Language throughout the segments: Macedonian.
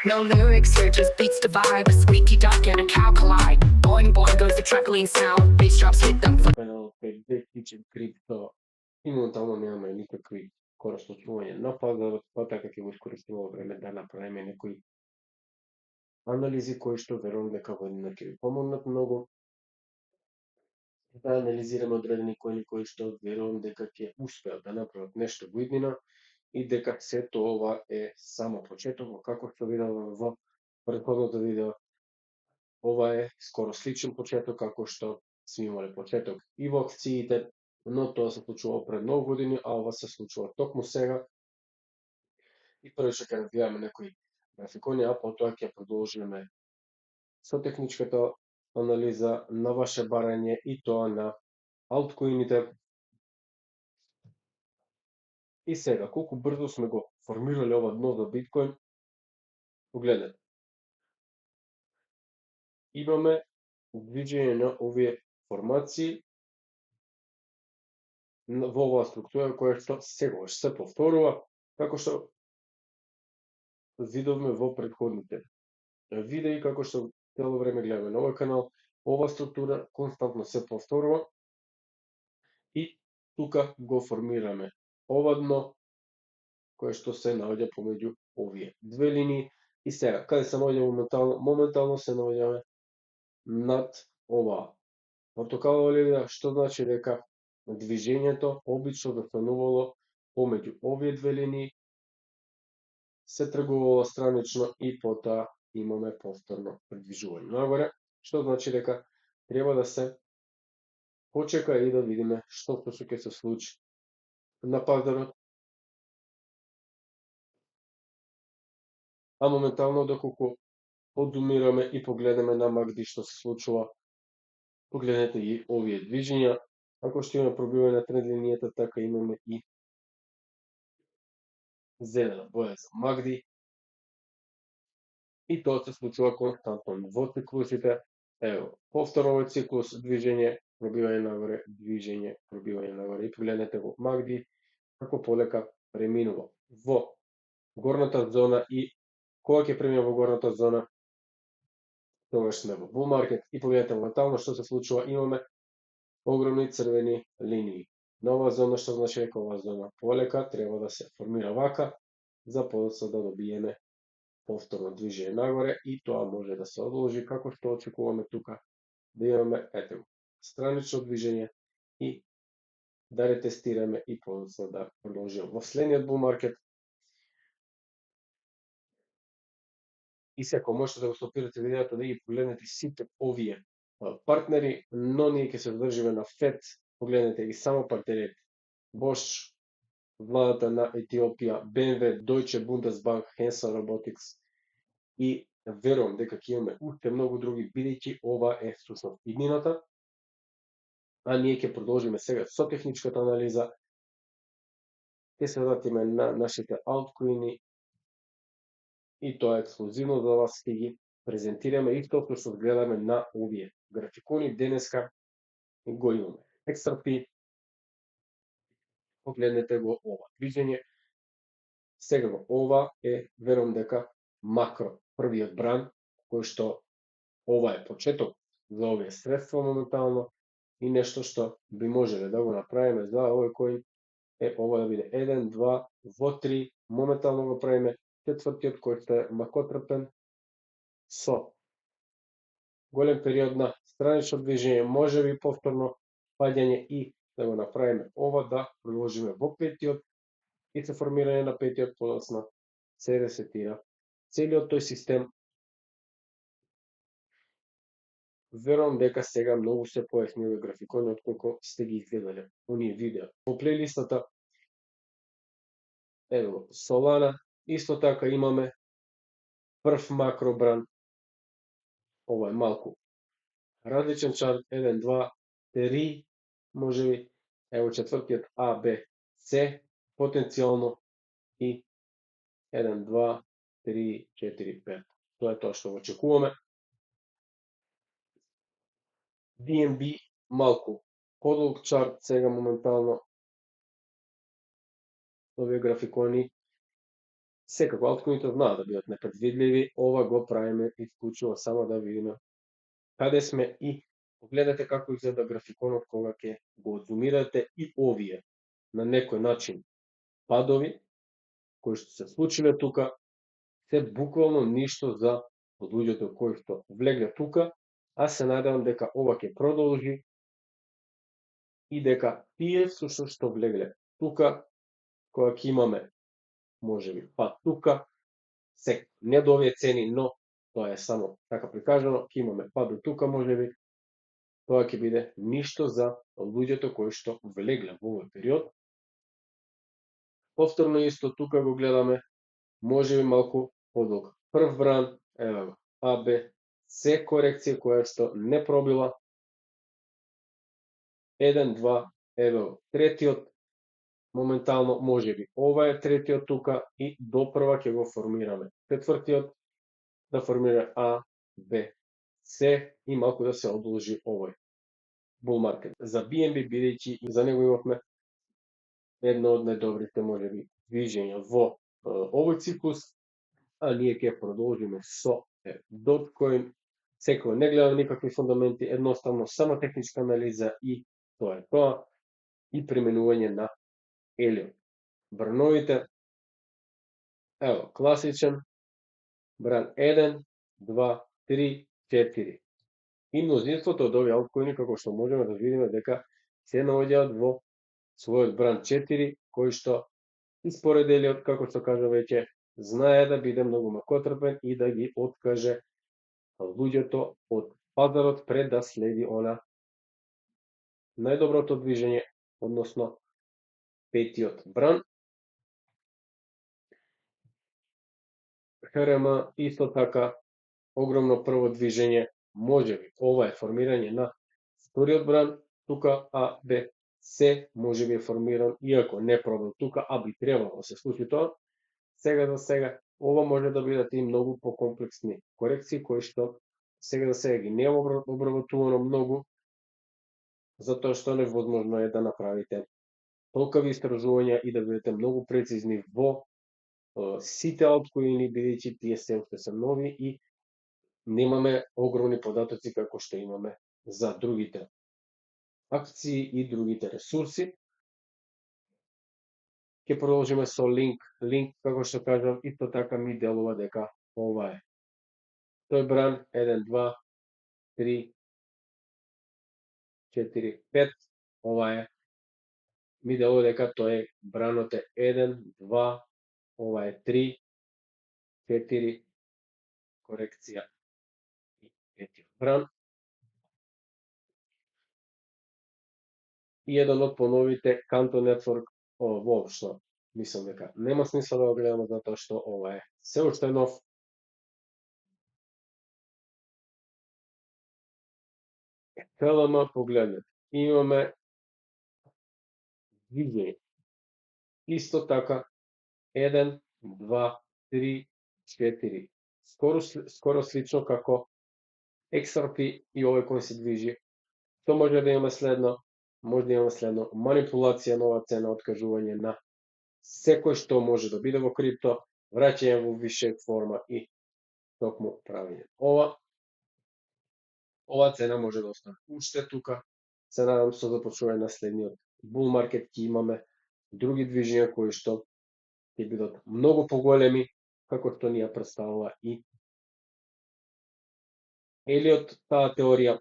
No lyrics here, just beats the vibe. A squeaky duck and a cow collide. Boing boing goes the truckling sound. Bass drops hit them. Пенал 5D тичен крипто и моментално немаме никакви скоро случувања на пазарот, па така ќе го искористиме ово време да направиме некои анализи кои што верувам дека во ќе ви помогнат многу да анализираме одредени кои што верувам дека ќе успеат да направат нешто во иднина и дека сето ова е само почеток, како што видовме во претходното видео. Ова е скоро сличен почеток како што сме имале почеток и во акциите, но тоа се случува пред многу години, а ова се случува токму сега. И прво што ќе разбиваме некои графикони, а потоа ќе продолжиме со техничката анализа на ваше барање и тоа на алткоините. И сега, колку брзо сме го формирале ова дно за биткоин, погледнете. Имаме движење на овие формации во оваа структура која што секогаш се повторува, како што видовме во претходните видеи, како што цело време гледаме на овој канал. Ова структура константно се повторува и тука го формираме ова дно кое што се наоѓа помеѓу овие две линии. И сега, каде се наоѓаме моментално? Моментално се наоѓаме над оваа портокалова линија, што значи дека движењето обично достанувало помеѓу овие две линии, се тргувало странично и потоа имаме повторно придвижување нагоре, што значи дека треба да се почека и да видиме што точно ќе се случи на пазарот. А моментално доколку подумираме и погледнеме на MACD што се случува, погледнете ги овие движења, ако што има пробивање на тренд линијата, така имаме и зелена боја за MACD. И тоа се случува константно во циклусите. Ево, повторно овој циклус, движење, пробивање нагоре, движење, пробивање нагоре. И погледнете го MACD како полека преминува во горната зона и кога ќе премине во горната зона, тогаш сме во bull market. И погледнете моментално што се случува, имаме огромни црвени линии на оваа зона, што значи дека оваа зона полека треба да се формира вака, за подоцна да добиеме повторно движење нагоре и тоа може да се одложи како што очекуваме тука, да имаме ете странично движење и да ретестираме и подоцна да продолжиме во следниот bull market. И секој можете да го стопирате видеото, да ги погледнете сите овие партнери, но ние ќе се држиме на FED. Погледнете ги само партнерите: Bosch, владата на Етиопија, BMW, Deutsche Bundesbank, Hanson Robotics, и верувам дека ќе имаме уште многу други, бидејќи ова е всушност иднината. А ние ќе продолжиме сега со техничката анализа. Ќе се вратиме на нашите алткоини и тоа е ексклузивно за вас, ќе ги презентираме исто што гледаме на овие графикони. Денеска го имаме XRP. Погледнете го ова движење. Сега ова е, верувам дека, макро првиот бран, кој што ова е почеток за овие средства моментално и нешто што би можеле да го направиме за овој коин е ова да биде 1, 2, во 3, моментално го правиме четвртиот кој што е макотрпен со голем период на странично движење, може би повторно паѓање и да го направиме ова, да продолжиме во петиот и се формирање на петиот, подоцна се ресетира целиот тој систем. Верувам дека сега многу се појасни овие графикони отколку сте ги гледале оние видео. Во плейлистата ево Solana, исто така имаме прв макро бран. Ова е малку различен чарт, 1, 2, 3, можеби, ево четвртиот А, Б, С, потенцијално и 1, 2, 3, 4, 5. Тоа е тоа што го очекуваме. BNB малку подолг чарт сега моментално. Овие графикони Секако алткоините знаат да бидат непредвидливи, ова го правиме исклучиво само да видиме каде сме и погледнете како изгледа графиконот кога ќе го одзумирате и овие на некој начин падови кои што се случиле тука, се буквално ништо за луѓето кои што влегле тука, а се надевам дека ова ќе продолжи и дека тие всушност што влегле тука, кога ќе имаме можеби пат тука, се не до овие цени, но тоа е само така прикажано, ќе имаме пат до тука можеби, тоа ќе биде ништо за луѓето кои што влегле во овој период. Повторно исто тука го гледаме, можеби малку подолг прв бран, еве го, А, Б, С корекција која што не пробила, 1, 2, еве го, третиот, моментално можеби ова е третиот тука и допрва ќе го формираме четвртиот, да формира А, Б, С и малку да се одолжи овој bull market. За BNB бидејќи за него имавме едно од најдобрите можеби движења во овој циклус, а ние ќе продолжиме со Dogecoin. Секој не гледам никакви фундаменти, едноставно само техничка анализа и тоа е тоа, и применување на Elliott. Брановите, ево, класичен бран 1, 2, 3, 4. И мнозинството од овие алткоини, како што можеме да видиме, дека се наоѓаат во својот бран 4, кој што и според Елиот, како што кажа веќе, знае да биде многу макотрпен и да ги откаже луѓето од пазарот пред да следи она најдоброто движење, односно петиот бран. ХРМ исто така огромно прво движење, можеби ова е формирање на вториот бран, тука А, Б, С можеби е формиран, иако не пробил тука, а би требало да се случи тоа. Сега за сега, ова може да бидат и многу покомплексни корекции, кои што сега за сега ги нема обработувано многу, затоа што невозможно е да направите толкови истражувања и да бидете многу прецизни во сите алткоини, бидејќи тие се уште се нови и немаме огромни податоци како што имаме за другите акции и другите ресурси. Ќе продолжиме со линк, како што кажам, исто така ми делува дека ова е тој бран 1, 2, 3, 4, 5, ова е, ми делува дека тој е бранот е 1, 2, ова е 3, 4, корекција и 5 бран. И еден од поновите Canton Network, воопшто мислам дека нема смисла да го гледаме затоа што ова е се уште нов. ХЛМ погледнете, имаме движење. Исто така 1, 2, 3, 4. Скоро слично како XRP и овој кој се движи. Што може да имаме следно? Може да имаме следно манипулација, нова цена, откажување на секој што може да биде во крипто, враќање во више форма и токму правење. Ова цена може да остане уште тука. Се надам со започнување на следниот bull market ќе имаме други движења кои што ќе бидат многу поголеми, како што ни ја представува и Елиот таа теорија.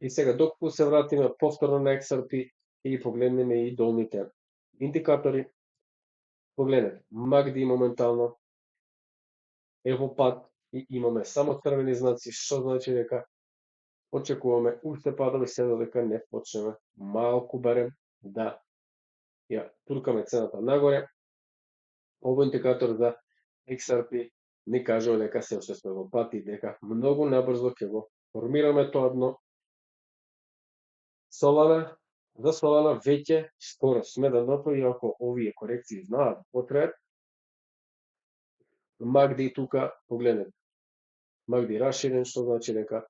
И сега, доколку се вратиме повторно на XRP и погледнеме и долните индикатори, погледнете, MACD моментално е во пад и имаме само црвени знаци, што значи дека очекуваме уште падови се додека не почнеме малку барем да ја туркаме цената нагоре. Овој индикатор за XRP ни кажува дека се уште сме во пат и дека многу набрзо ќе го формираме тоа дно. За Solana веќе скоро сме да дното, иако овие корекции знаат потрајат. MACD тука, погледнете, MACD расширен, што значи дека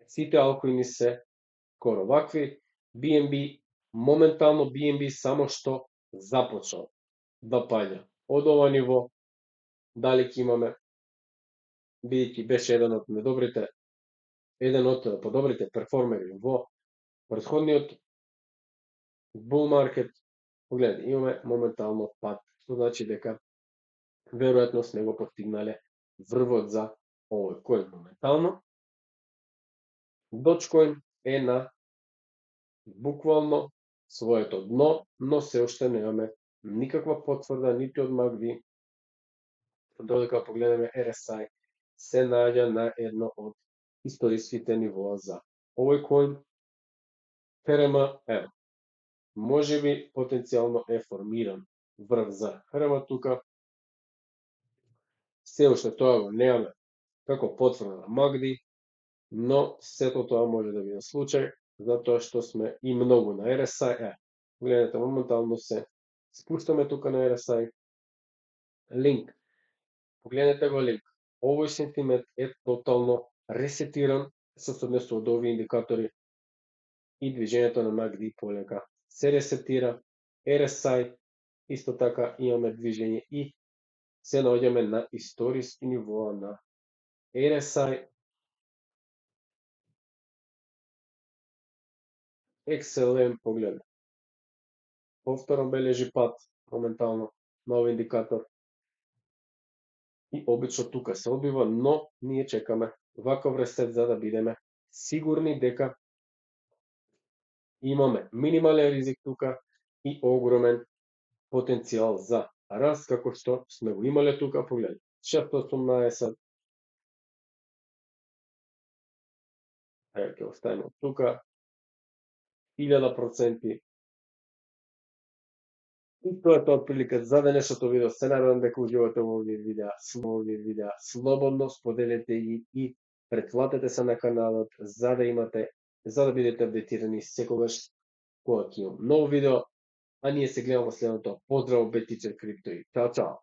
сите алткоини се скоро вакви. BNB, моментално BNB само што започнал да паѓа од ова ниво. Дали ќе имаме, бидејќи беше еден од подобрите перформери во претходниот bull market, погледнете, имаме моментално пад, што значи дека веројатно сме го постигнале врвот за овој коин моментално. Dogecoin е на буквално своето дно, но се уште немаме никаква потврда нити од MACD, додека погледнеме RSI се наоѓа на едно од историските нивоа за овој коин. ХРM, ево, можеби потенцијално е формиран врв за ХРM тука. Се уште тоа го немаме како потврда на MACD, но сето тоа може да биде случај, затоа што сме и многу на RSI. Гледате, моментално се спуштаме тука на RSI. Линк, погледнете го линк. Овој сентимент е тотално ресетиран со однесува од овие индикатори и движењето на MACD полека се ресетира. RSI исто така имаме движење и се наоѓаме на историски нивоа на RSI. XLM, погледнете, повторно бележи пат моментално на овој индикатор и обично тука се одбива, но ние чекаме ваков ресет за да бидеме сигурни дека имаме минимален ризик тука и огромен потенцијал за раст, како што сме го имале тука. Погледнете, 618, ќе оставиме тука 1000%. И тоа е тоа отприлика за денешното видео. Се надевам дека уживате во овие видеа. Слободно споделете ги и претплатете се на каналот за да бидете апдейтирани секогаш кога ќе имам ново видео. А ние се гледаме во следното. Поздраво, Бетичер Крипто и чао, чао.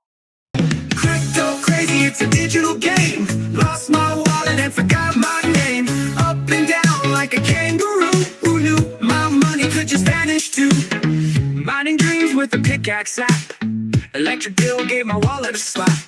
Crypto crazy, it's a digital game. Lost my wallet and forgot my name. Up and down like a kangaroo. Who knew my money could just vanish too? Mining dreams with a pickaxe app. Electric bill gave my wallet a slap.